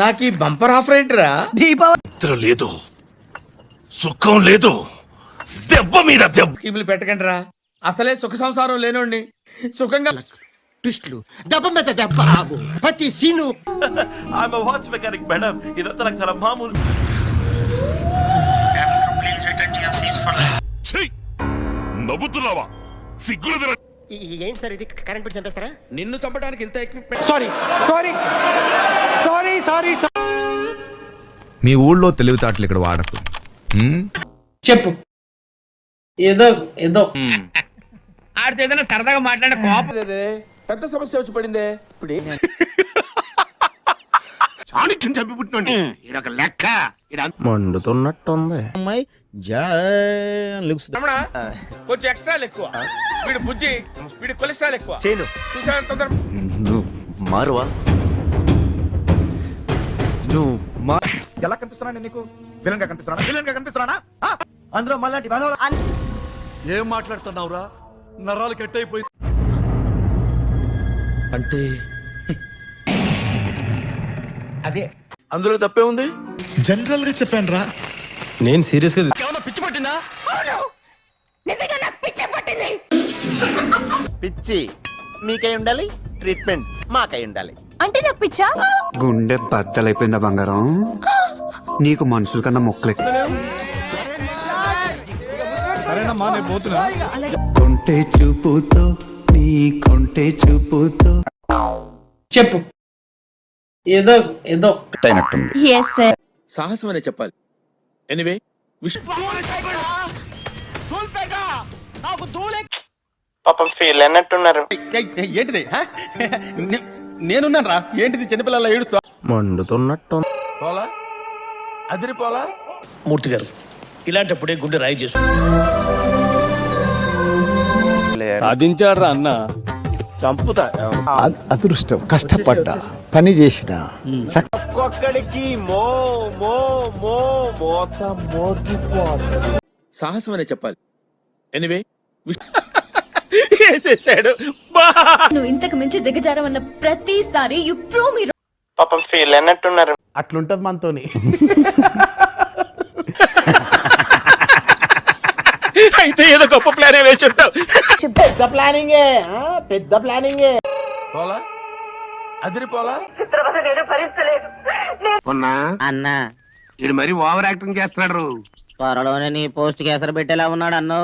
నాకు ఈ bumper offer ఏంటిరా? నిద్ర లేదు, సుఖం లేదు, దెబ్బ మీద దెబ్బ. స్కీములు పెట్టకండి రా, అసలే సుఖ సంసారం లేనోడిని. సుఖంగా ట్విస్ట్లు, దెబ్బ మీద దెబ్బ, ప్రతి scene. I'm a watch mechanic, madam. ఇదంతా నాకు చాలా మామూలు. నవ్వుతున్నావా? సిగ్గులు. ఏంటి సార్ ఇది, కరెంట్ బిల్ చంపేస్తారా? నిన్ను చంపడానికి ఇంత ఎక్విప్మెంట్. సారీ. మీ ఊళ్ళో తెలివితేటలు ఇక్కడ వాడకు. చెప్పు. ఏదో ఆడితే ఏదైనా సరదాగా మాట్లాడే కోపం పెద్ద సమస్య వచ్చి పడిందే. ఇప్పుడు చాణక్యం చంపి పుట్టినండి ఇదొక లెక్క. మండుతున్నట్టుంది అమ్మాయి. రమణ, కొంచెం ఎక్స్ట్రాలు ఎక్కువ. వీడు బుజ్జి, వీడి కొలెస్ట్రాల్ ఎక్కువ. చూసావా తొందర. మారువా నువ్వు ఎలా కనిపిస్తున్నా నీకు? విలన్ గా కనిపిస్తున్నా? అందులో మళ్ళీ ఏం మాట్లాడుతున్నావురా? నరాలు కట్ అయిపోయి. అంటే అదే అందులో తప్పే ఉంది. జనరల్ గా చెప్పాను రా. నేను సీరియస్ గా ఏమన్నా పిచ్చి పట్టిందా? పిచ్చి మీకై ఉండాలి, ట్రీట్మెంట్ మాకై ఉండాలి. అంటే నాకు పిచ్చా? గుండె బద్దలైపోయిందా బంగారం? నీకు మనుషుల కన్నా మొక్కలే. కొంటే చూపుతో నీ కొంటే చూపుతో చెప్పు. ఏదో yes sir. సాహసం అనే చెప్పాలి. ఎనీవే పాపం ఫీల్ అన్నట్టున్నారు. ఏంటిది? నేనున్నాను రా. ఏంటిది చిన్నపిల్లల ఏడుస్తా? మండుతున్నట్టు పోలా అదిరిపోలా. మూర్తి గారు, ఇలాంటప్పుడే గుండె రాయి చేసు. సాధించాడు రా అన్న. చంపుతా. అదృష్టం, కష్టపడ్డా, పని చేసిన ఒక్కొక్కడికి సాహసం అనే చెప్పాలి. ఎనీవే వేసేసాడు. నువ్వు ఇంతకు మించి దిగజారమన్న ప్రతిసారి యు ప్రూవ్ మీ. పాపం ఫీల్ అన్నట్టున్నారు. అట్లుంటది మనతోని. అయితే ఏదో గొప్ప ప్లాన్ వేసి ఉంటావు. పెద్ద ప్లానింగే. పోలా అదిరిపోలా. అన్నా ఇది మరి ఓవర్ యాక్టింగ్ చేస్తున్నాడు. త్వరలోనే నీ పోస్ట్ కేసరి పెట్టేలా ఉన్నాడు అన్నో.